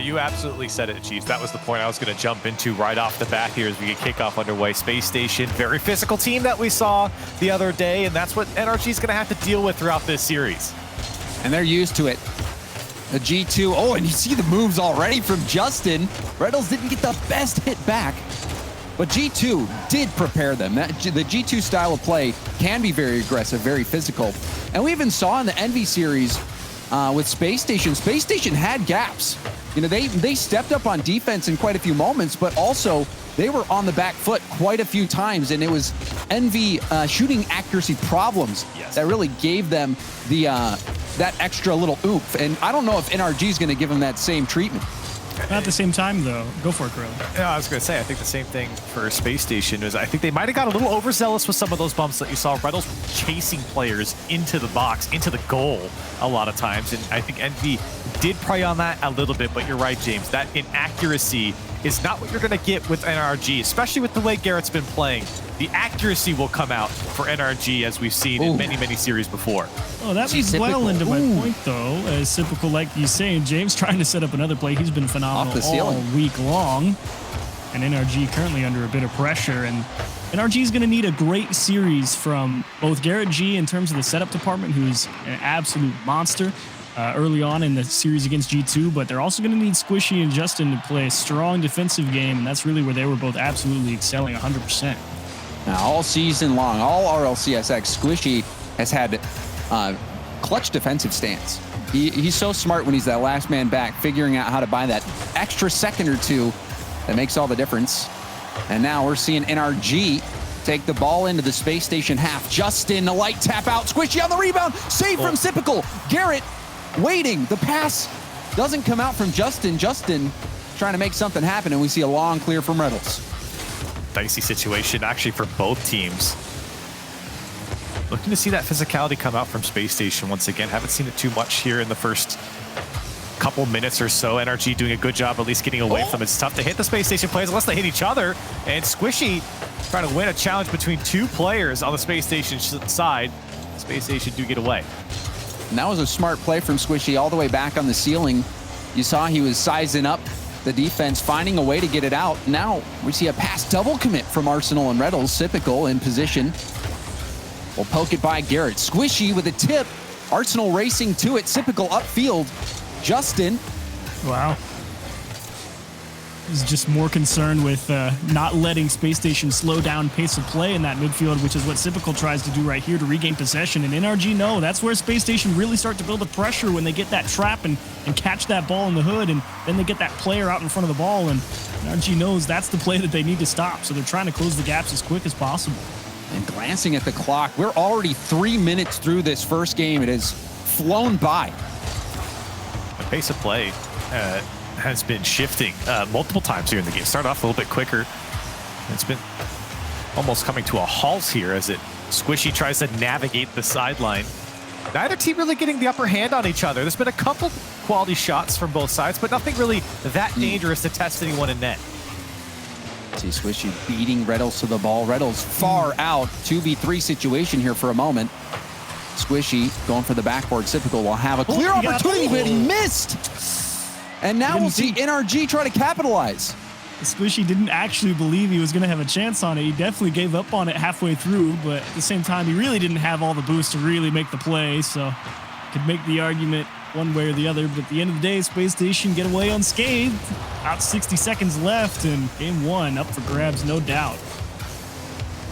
you absolutely said it, Chiefs. That was the point I was going to jump into right off the bat here as we get kickoff underway. Space Station, very physical team that we saw the other day, and that's what NRG is going to have to deal with throughout this series. And they're used to it. The G2, oh, and you see the moves already from Justin. Reynolds didn't get the best hit back, but G2 did prepare them. The G2 style of play can be very aggressive, very physical. And we even saw in the Envy series with Space Station. Space Station had gaps. You know, they stepped up on defense in quite a few moments, but also they were on the back foot quite a few times, and it was Envy shooting accuracy problems that really gave them the that extra little oomph. And I don't know if NRG is going to give them that same treatment. Not at the same time, though. Go for it, Gorilla. Yeah, I was going to say, I think the same thing for Space Station is I think they might have got a little overzealous with some of those bumps that you saw. Reynolds chasing players into the box, into the goal a lot of times. And I think Envy did prey on that a little bit, but you're right, James. That inaccuracy is not what you're going to get with NRG, especially with the way Garrett's been playing. The accuracy will come out for NRG as we've seen in many, many series before. Oh, that leads well into my point, though. As typical, like you saying, James trying to set up another play. He's been phenomenal all week long. And NRG currently under a bit of pressure. And NRG is going to need a great series from both Garrett G in terms of the setup department, who's an absolute monster early on in the series against G2. But they're also going to need Squishy and Justin to play a strong defensive game. And that's really where they were both absolutely excelling 100%. Now, all season long, all RLCS X, Squishy has had clutch defensive stance. He's so smart when he's that last man back, figuring out how to buy that extra second or two that makes all the difference. And now we're seeing NRG take the ball into the Space Station half. Justin, a light tap out. Squishy on the rebound. Save from Sipical. Garrett waiting. The pass doesn't come out from Justin. Justin trying to make something happen, and we see a long clear from Reynolds. Dicey situation actually for both teams. Looking to see that physicality come out from Space Station once again. Haven't seen it too much here in the first couple minutes or so. NRG doing a good job at least getting away from it. It's tough to hit the Space Station players unless they hit each other. And Squishy trying to win a challenge between two players on the Space Station side. Space Station do get away. And that was a smart play from Squishy all the way back on the ceiling. You saw he was sizing up the defense, finding a way to get it out. Now we see a pass double commit from Arsenal and Reynolds. Sipical in position. Will poke it by Garrett. Squishy with a tip. Arsenal racing to it. Sipical upfield. Justin. Wow. He's just more concerned with not letting Space Station slow down pace of play in that midfield, which is what Sipical tries to do right here to regain possession. And NRG, no, that's where Space Station really start to build the pressure when they get that trap and catch that ball in the hood, and then they get that player out in front of the ball, and NRG knows that's the play that they need to stop. So they're trying to close the gaps as quick as possible. And glancing at the clock, we're already 3 minutes through this first game. It has flown by. The pace of play has been shifting multiple times here in the game. Started off a little bit quicker. It's been almost coming to a halt here as Squishy tries to navigate the sideline. Neither team really getting the upper hand on each other. There's been a couple quality shots from both sides, but nothing really that dangerous to test anyone in net. See Squishy beating Reynolds to the ball. Reynolds far out. 2v3 situation here for a moment. Squishy going for the backboard. Sipical will have a clear opportunity, but he missed. And now we'll see NRG try to capitalize. Squishy didn't actually believe he was going to have a chance on it. He definitely gave up on it halfway through, but at the same time, he really didn't have all the boost to really make the play, so could make the argument one way or the other. But at the end of the day, Space Station get away unscathed. About 60 seconds left, and game one up for grabs, no doubt.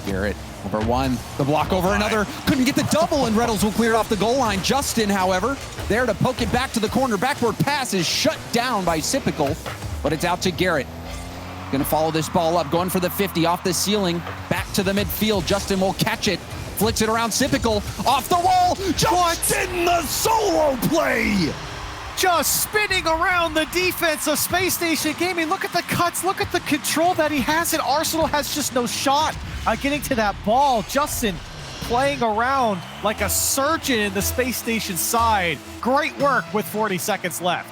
Garrett over one, the block over another, couldn't get the double, and Reynolds will clear it off the goal line. Justin, however, there to poke it back to the corner. Backboard pass is shut down by Sipical, but it's out to Garrett. Gonna follow this ball up, going for the 50 off the ceiling, back to the midfield. Justin will catch it, flicks it around Sipical, off the wall. Justin, the solo play! Just spinning around the defense of Space Station Gaming. Look at the cuts, look at the control that he has, and Arsenal has just no shot at getting to that ball. Justin playing around like a surgeon in the Space Station side. Great work with 40 seconds left.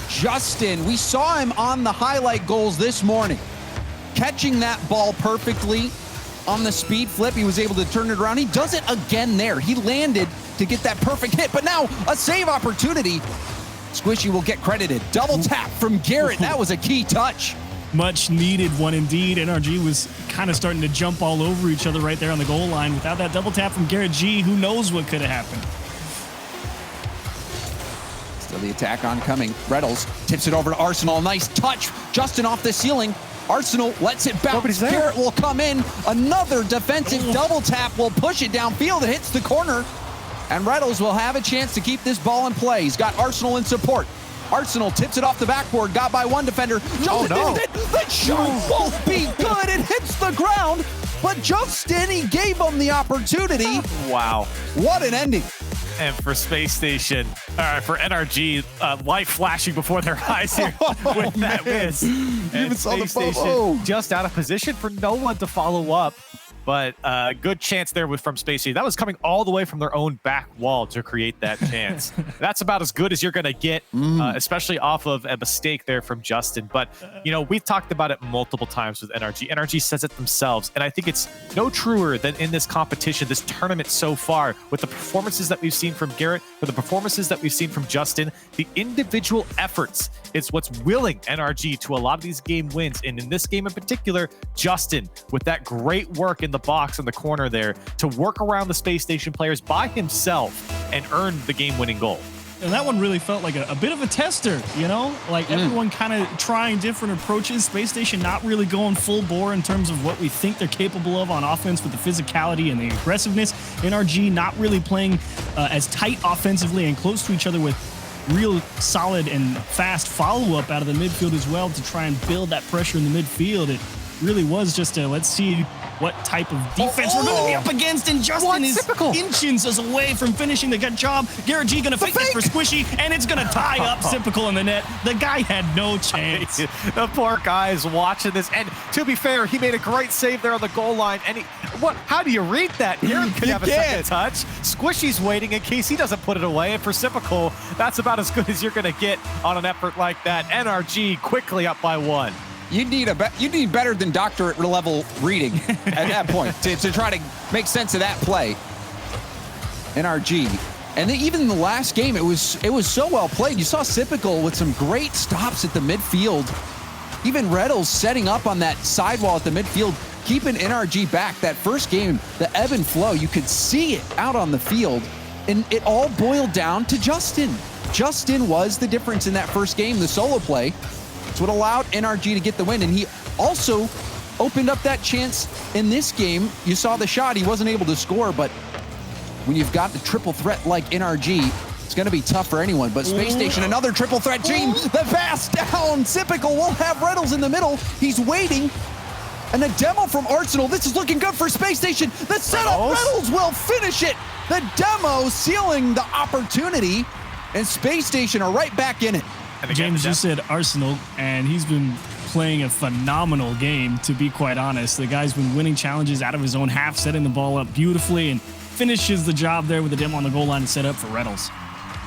Justin, we saw him on the highlight goals this morning, catching that ball perfectly on the speed flip. He was able to turn it around. He does it again there. He landed to get that perfect hit, but now a save opportunity. Squishy will get credited. Double tap from Garrett. That was a key touch. Much needed one indeed. NRG was kind of starting to jump all over each other right there on the goal line. Without that double tap from Garrett G, who knows what could have happened. Still the attack oncoming. Reynolds tips it over to Arsenal. Nice touch. Justin off the ceiling. Arsenal lets it bounce. Garrett will come in. Another defensive double tap will push it downfield. It hits the corner. And Reynolds will have a chance to keep this ball in play. He's got Arsenal in support. Arsenal tips it off the backboard, got by one defender. Justin the shot won't be good. It hits the ground, but Justin, he gave him the opportunity. Wow. What an ending. And for Space Station, for NRG, light flashing before their eyes here with that miss. And saw the Space Station just out of position for no one to follow up. But good chance there from Space Station. That was coming all the way from their own back wall to create that chance. That's about as good as you're going to get, especially off of a mistake there from Justin. But, you know, we've talked about it multiple times with NRG. NRG says it themselves. And I think it's no truer than in this competition, this tournament so far, with the performances that we've seen from Garrett, with the performances that we've seen from Justin, the individual efforts is what's willing NRG to a lot of these game wins. And in this game in particular, Justin, with that great work in the box in the corner there to work around the Space Station players by himself and earn the game-winning goal. And that one really felt like a bit of a tester, you know? Like everyone kind of trying different approaches. Space Station not really going full bore in terms of what we think they're capable of on offense with the physicality and the aggressiveness. NRG not really playing as tight offensively and close to each other with real solid and fast follow-up out of the midfield as well to try and build that pressure in the midfield. It really was just a let's see what type of defense we're going to be up against, and Justin is inches away from finishing the good job. Garrett G going to fake this for Squishy, and it's going to tie up Sipical in the net. The guy had no chance. The poor guy is watching this, and to be fair, he made a great save there on the goal line, and how do you read that? Garrett could have a second touch. Squishy's waiting in case he doesn't put it away, and for Sipical, that's about as good as you're going to get on an effort like that. NRG quickly up by one. You need better than doctorate level reading at that point to try to make sense of that play. NRG. And then even in the last game, it was so well played. You saw Sipical with some great stops at the midfield. Even Reynolds setting up on that sidewall at the midfield, keeping NRG back. That first game, the ebb and flow, you could see it out on the field. And it all boiled down to Justin. Justin was the difference in that first game, the solo play. It's what allowed NRG to get the win, and he also opened up that chance in this game. You saw the shot, he wasn't able to score, but when you've got the triple threat like NRG, it's going to be tough for anyone. But Space Station, another triple threat team, the pass down, Sipical will have Reynolds in the middle, he's waiting, and a demo from Arsenal. This is looking good for Space Station. The setup, Reynolds will finish it. The demo sealing the opportunity, and Space Station are right back in it. James just said Arsenal, and he's been playing a phenomenal game, to be quite honest. The guy's been winning challenges out of his own half, setting the ball up beautifully, and finishes the job there with the demo on the goal line and set up for Reynolds.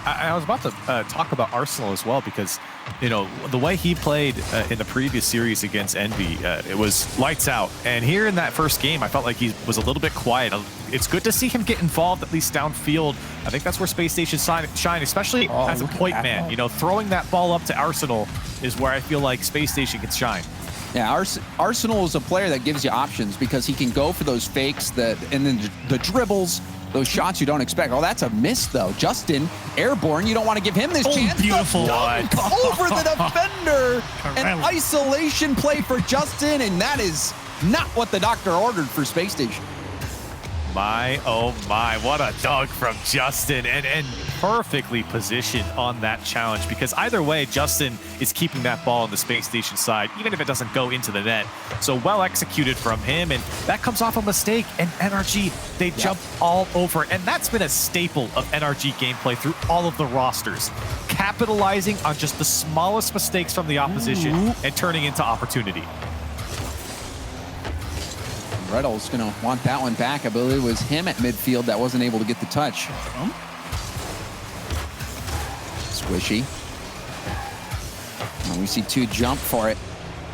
I was about to talk about Arsenal as well, because, you know, the way he played in the previous series against Envy, it was lights out. And here in that first game, I felt like he was a little bit quiet. It's good to see him get involved, at least downfield. I think that's where Space Station shine, especially as a point man. You know, throwing that ball up to Arsenal is where I feel like Space Station can shine. Yeah, Arsenal is a player that gives you options because he can go for those fakes and then the dribbles, those shots you don't expect. Oh, that's a miss, though. Justin, airborne. You don't want to give him this chance. Beautiful. Over the defender. An isolation play for Justin, and that is not what the doctor ordered for Space Station. My, oh my, what a dunk from Justin, and perfectly positioned on that challenge, because either way, Justin is keeping that ball on the Space Station side, even if it doesn't go into the net. So well executed from him, and that comes off a mistake, and NRG, they jump all over, and that's been a staple of NRG gameplay through all of the rosters, capitalizing on just the smallest mistakes from the opposition and turning into opportunity. Reynolds going to want that one back. I believe it was him at midfield that wasn't able to get the touch. Squishy. And we see two jump for it.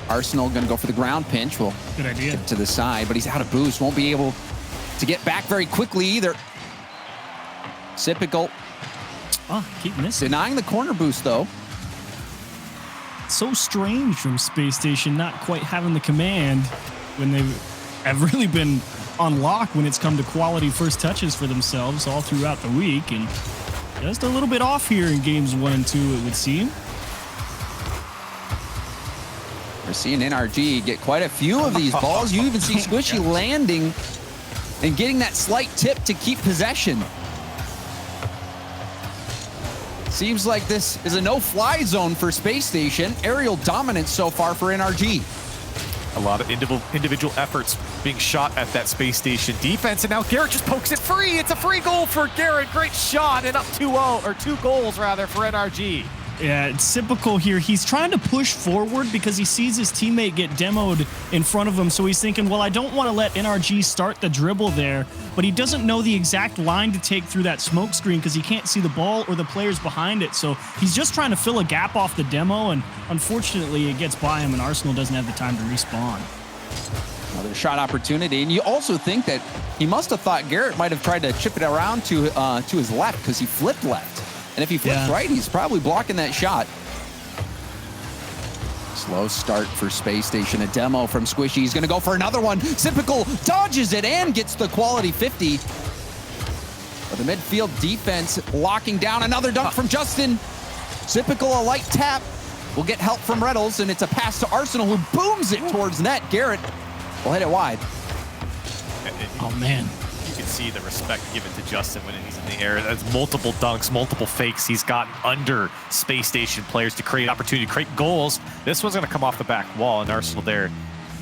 Arsenal going to go for the ground pinch. Will good idea. To the side, but he's out of boost. Won't be able to get back very quickly either. Sipical Oh, keep missing. Denying the corner boost, though. So strange from Space Station not quite having the command when they have really been on lock when it's come to quality first touches for themselves all throughout the week. And just a little bit off here in games 1 and 2, it would seem. We're seeing NRG get quite a few of these balls. You even see Squishy landing and getting that slight tip to keep possession. Seems like this is a no-fly zone for Space Station. Aerial dominance so far for NRG. A lot of individual efforts being shot at that Space Station defense, and now Garrett just pokes it free. It's a free goal for Garrett. Great shot, and up 2-0, or 2 goals rather, for NRG. Yeah, it's typical here. He's trying to push forward because he sees his teammate get demoed in front of him. So he's thinking, well, I don't want to let NRG start the dribble there, but he doesn't know the exact line to take through that smoke screen because he can't see the ball or the players behind it. So he's just trying to fill a gap off the demo, and unfortunately it gets by him, and Arsenal doesn't have the time to respawn. Another shot opportunity, and you also think that he must have thought Garrett might have tried to chip it around to his left because he flipped left. And if he flips right, he's probably blocking that shot. Slow start for Space Station. A demo from Squishy. He's going to go for another one. Sypical dodges it and gets the quality 50. But the midfield defense locking down. Another dunk from Justin. Sypical, a light tap. Will get help from Reddles, and it's a pass to Arsenal, who booms it towards net. Garrett will hit it wide. Oh, man. You can see the respect given to Justin when he's in the air. There's multiple dunks, multiple fakes he's gotten under Space Station players to create opportunity, to create goals. This one's going to come off the back wall, and Arsenal there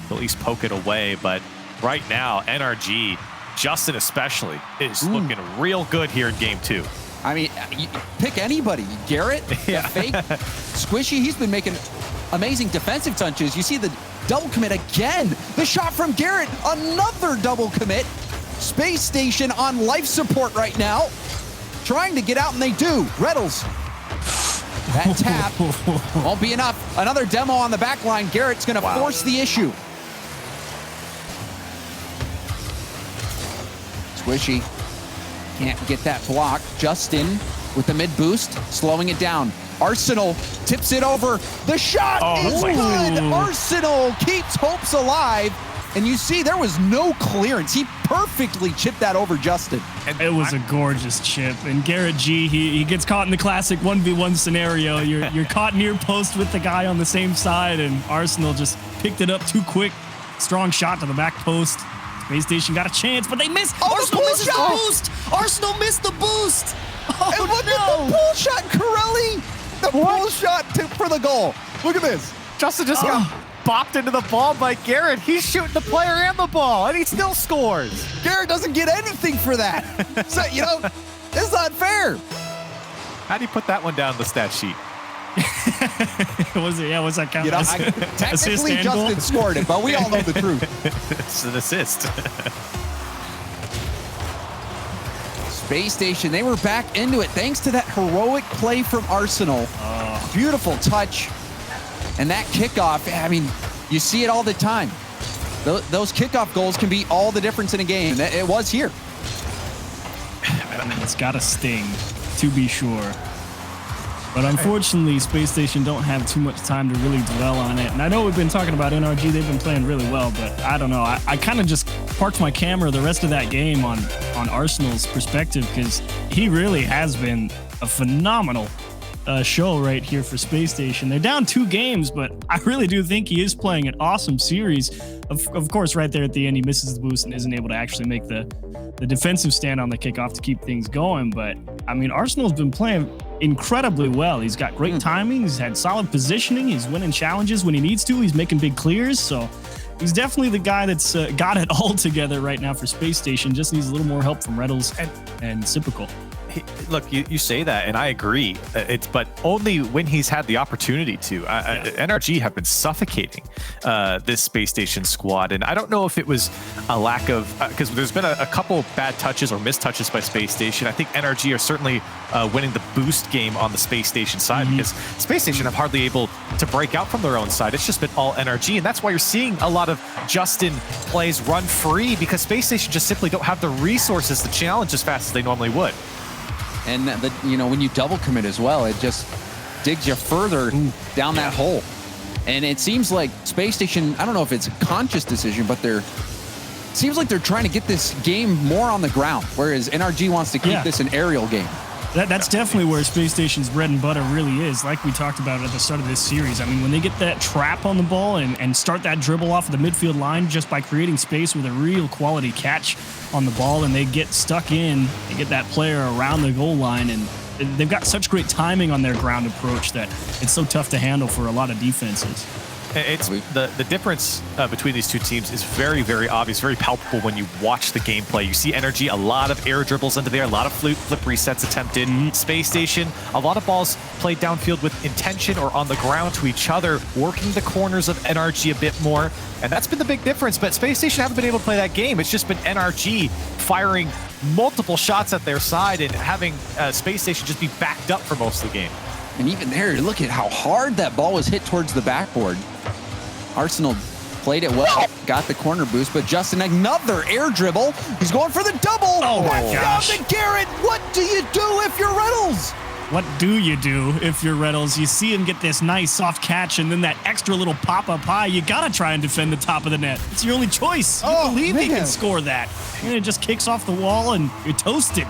will at least poke it away. But right now, NRG, Justin especially, is looking real good here in game 2. I mean, you pick anybody. Garrett, fake. Squishy, he's been making amazing defensive touches. You see the double commit again. The shot from Garrett, another double commit. Space Station on life support right now, trying to get out, and they do. Reddles, that tap won't be enough. Another demo on the back line. Garrett's going to force the issue. Squishy can't get that block. Justin with the mid boost, slowing it down. Arsenal tips it over. The shot is good. Arsenal keeps hopes alive. And you see there was no clearance. He perfectly chipped that over Justin. It was a gorgeous chip. And Garrett G, he gets caught in the classic 1v1 scenario. You're caught near post with the guy on the same side, and Arsenal just picked it up too quick. Strong shot to the back post. Space Station got a chance, but they missed. Arsenal misses the boost. Arsenal missed the boost. Oh, and look at the pull shot, Corelli. The pull shot for the goal. Look at this. Justin just got bopped into the ball by Garrett. He's shooting the player and the ball, and he still scores. Garrett doesn't get anything for that. So, you know, it's not fair. How do you put that one down the stat sheet? Was that count? You know, technically Justin scored it, but we all know the truth. It's an assist. Space Station, they were back into it thanks to that heroic play from Arsenal. Beautiful touch. And that kickoff, I mean, you see it all the time. Those kickoff goals can be all the difference in a game. It was here. It's got to sting, to be sure. But unfortunately, Space Station don't have too much time to really dwell on it. And I know we've been talking about NRG. They've been playing really well, but I don't know. I kind of just parked my camera the rest of that game on Arsenal's perspective, because he really has been a phenomenal show right here for Space Station. They're down 2 games, but I really do think he is playing an awesome series. Of course, right there at the end, he misses the boost and isn't able to actually make the defensive stand on the kickoff to keep things going. But, I mean, Arsenal's been playing incredibly well. He's got great timing. He's had solid positioning. He's winning challenges when he needs to. He's making big clears. So he's definitely the guy that's got it all together right now for Space Station. Just needs a little more help from Reddles and Sypical. Look, you say that, and I agree. But only when he's had the opportunity to. NRG have been suffocating this Space Station squad, and I don't know if it was a lack of, because there's been a couple bad touches or missed touches by Space Station. I think NRG are certainly winning the boost game on the Space Station side, because Space Station have hardly able to break out from their own side. It's just been all NRG, and that's why you're seeing a lot of Justin plays run free, because Space Station just simply don't have the resources to challenge as fast as they normally would. And when you double commit as well, it just digs you further down that hole. And it seems like Space Station, I don't know if it's a conscious decision, but seems like they're trying to get this game more on the ground, whereas NRG wants to keep this an aerial game. That's definitely where Space Station's bread and butter really is, like we talked about at the start of this series. I mean, when they get that trap on the ball and start that dribble off of the midfield line just by creating space with a real quality catch on the ball, and they get stuck in, they get that player around the goal line, and they've got such great timing on their ground approach that it's so tough to handle for a lot of defenses. It's the difference between these two teams is very, very obvious, very palpable when you watch the gameplay. You see NRG, a lot of air dribbles into there, a lot of flip resets attempted. Space Station, a lot of balls played downfield with intention or on the ground to each other, working the corners of NRG a bit more. And that's been the big difference. But Space Station haven't been able to play that game. It's just been NRG firing multiple shots at their side and having Space Station just be backed up for most of the game. And even there, look at how hard that ball was hit towards the backboard. Arsenal played it well, got the corner boost, but Justin, another air dribble. He's going for the double. Oh my gosh. Down to Garrett. What do you do if you're Reynolds? What do you do if you're Reynolds? You see him get this nice soft catch and then that extra little pop-up high. You got to try and defend the top of the net. It's your only choice. You believe he can score that. And it just kicks off the wall and you're toasted.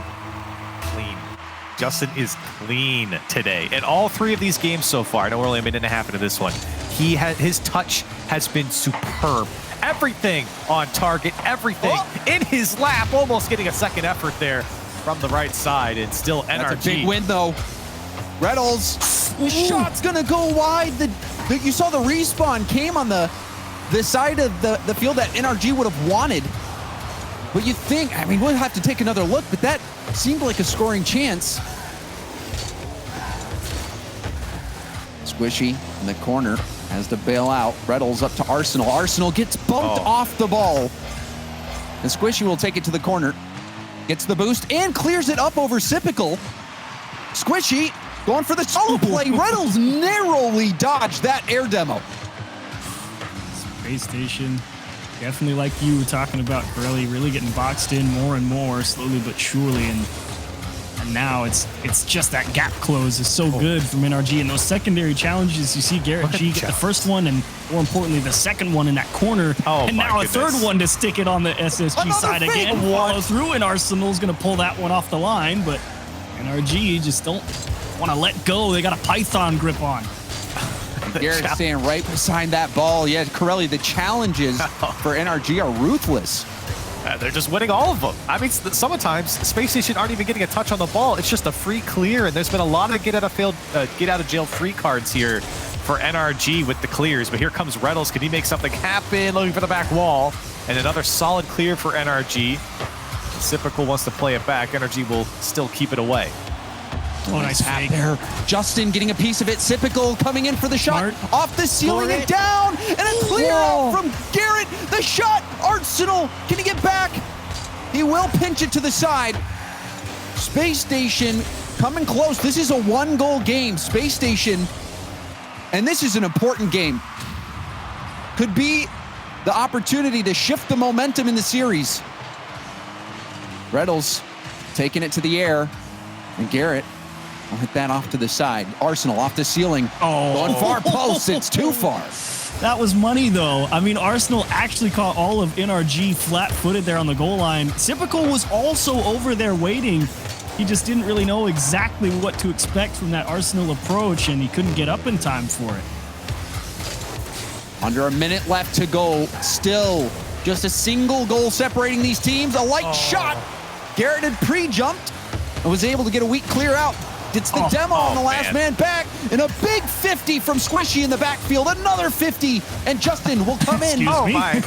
Clean. Justin is clean today. In all three of these games so far, I know we're only a minute and a half into this one, his touch has been superb. Everything on target, everything in his lap, almost getting a second effort there from the right side, and still NRG. That's a big win, though. Reynolds, shot's gonna go wide. You saw the respawn came on the side of the field that NRG would have wanted. But you think, I mean, we'll have to take another look, but that seemed like a scoring chance. Squishy in the corner has to bail out. Reynolds up to Arsenal. Arsenal gets bumped off the ball. And Squishy will take it to the corner. Gets the boost and clears it up over Sipical. Squishy going for the solo play. Reynolds narrowly dodged that air demo. Space Station, definitely like you were talking about, Corelli, really getting boxed in more and more, slowly but surely. And now it's just that gap close is so good from NRG. And those secondary challenges, you see Garrett G get the first one and more importantly the second one in that corner. And now a third one to stick it on the SSG side again. Follow through, and Arsenal's going to pull that one off the line, but NRG just don't want to let go. They got a python grip on. Garrett staying right beside that ball. Yeah, Corelli, the challenges for NRG are ruthless. They're just winning all of them. I mean, sometimes Space Station aren't even getting a touch on the ball. It's just a free clear, and there's been a lot of get out of jail free cards here for NRG with the clears. But here comes Reynolds. Can he make something happen? Looking for the back wall, and another solid clear for NRG. Sipical wants to play it back. NRG will still keep it away. Oh, nice fake there. Justin getting a piece of it. Sipical coming in for the shot. Off the ceiling and down. And a clear out from Garrett. The shot. Arsenal. Can he get back? He will pinch it to the side. Space Station coming close. This is a one-goal game. Space Station. And this is an important game. Could be the opportunity to shift the momentum in the series. Reynolds taking it to the air. And Garrett will hit that off to the side. Arsenal off the ceiling. Going far post. It's too far. That was money, though. I mean, Arsenal actually caught all of NRG flat-footed there on the goal line. Sipical was also over there waiting. He just didn't really know exactly what to expect from that Arsenal approach, and he couldn't get up in time for it. Under a minute left to go. Still just a single goal separating these teams. A light shot. Garrett had pre-jumped and was able to get a weak clear out. Gets the demo on the last man back, and a big 50 from Squishy in the backfield. Another 50, and Justin will come in. My.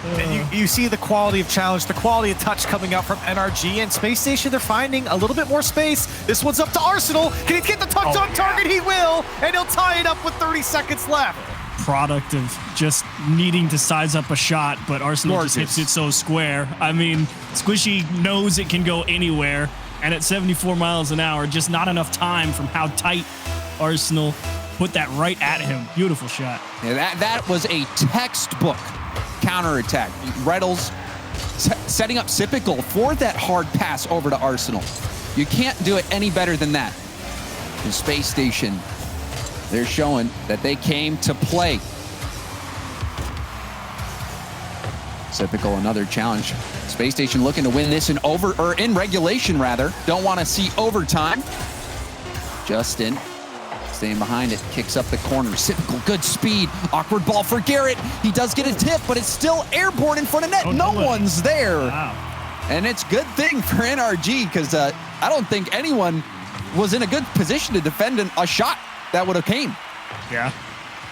And you see the quality of challenge, the quality of touch coming out from NRG, and Space Station, they're finding a little bit more space. This one's up to Arsenal. Can he get the touch on target? He will, and he'll tie it up with 30 seconds left. Product of just needing to size up a shot, but Arsenal just hits it so square. I mean, Squishy knows it can go anywhere, and at 74 miles an hour, just not enough time from how tight Arsenal put that right at him. Beautiful shot. Yeah, that was a textbook counterattack. Reynolds setting up Sypical for that hard pass over to Arsenal. You can't do it any better than that. The Space Station, they're showing that they came to play. Sypical, another challenge. Space Station looking to win this in regulation rather. Don't want to see overtime. Justin staying behind it, kicks up the corner. Sypical, good speed. Awkward ball for Garrett. He does get a tip, but it's still airborne in front of net. No one's there. Wow. And it's good thing for NRG because I don't think anyone was in a good position to defend a shot that would have came. Yeah.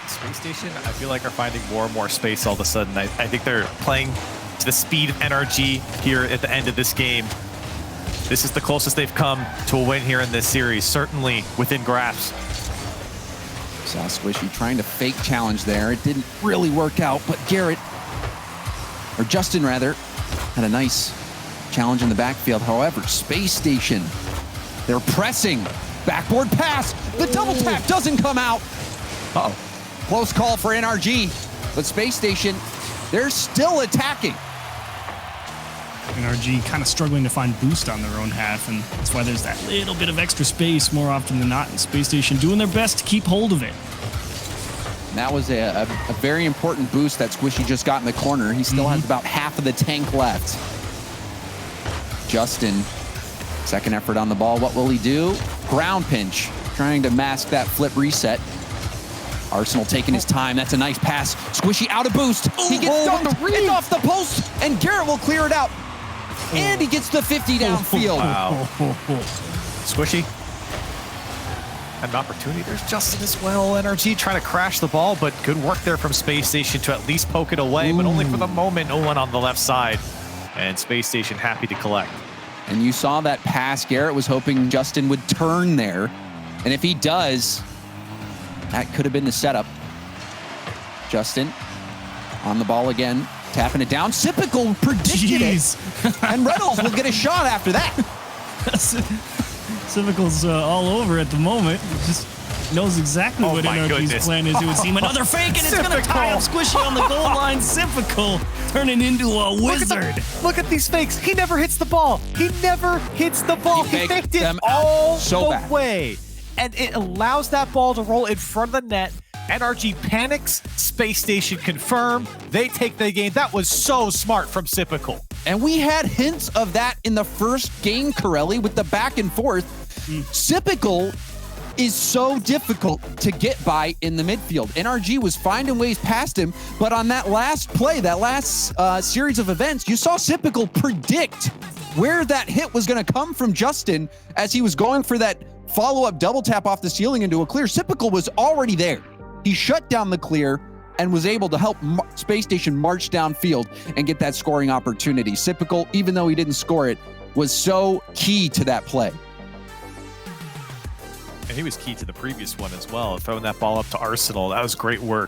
Space Station, I feel like, are finding more and more space all of a sudden. I think they're playing to the speed of NRG here at the end of this game. This is the closest they've come to a win here in this series, certainly within grasp. Saw Squishy trying to fake challenge there. It didn't really work out, but Garrett, or Justin rather, had a nice challenge in the backfield. However, Space Station, they're pressing. Backboard pass. The double tap doesn't come out. Uh-oh. Close call for NRG, but Space Station, they're still attacking. NRG kind of struggling to find boost on their own half, and that's why there's that little bit of extra space more often than not. And Space Station doing their best to keep hold of it. And that was a very important boost that Squishy just got in the corner. He still has about half of the tank left. Justin, second effort on the ball. What will he do? Ground pinch, trying to mask that flip reset. Arsenal taking his time. That's a nice pass. Squishy out of boost. He gets dunked. It's off the post, and Garrett will clear it out. And he gets the 50 downfield. Wow. Squishy. An opportunity. There's Justin as well. NRG trying to crash the ball, but good work there from Space Station to at least poke it away, but only for the moment. Owen on the left side, and Space Station happy to collect. And you saw that pass. Garrett was hoping Justin would turn there. And if he does, that could have been the setup. Justin on the ball again, tapping it down. Sypical predicted it. And Reynolds will get a shot after that. Sypical's all over at the moment. He just knows exactly what NRG's plan is. It would seem another fake, and it's going to tie up Squishy on the goal line. Sypical turning into a wizard. Look at these fakes. He never hits the ball. He never hits the ball. He faked it all the way. And it allows that ball to roll in front of the net. NRG panics. Space Station confirm. They take the game. That was so smart from Sypical. And we had hints of that in the first game, Corelli, with the back and forth. Sypical is so difficult to get by in the midfield. NRG was finding ways past him, but on that last play, that last series of events, you saw Sypical predict where that hit was going to come from Justin as he was going for that follow-up double tap off the ceiling into a clear. Sypical was already there. He shut down the clear and was able to help Space Station march downfield and get that scoring opportunity. Sypical, even though he didn't score it, was so key to that play. And he was key to the previous one as well, throwing that ball up to Arsenal. That was great work.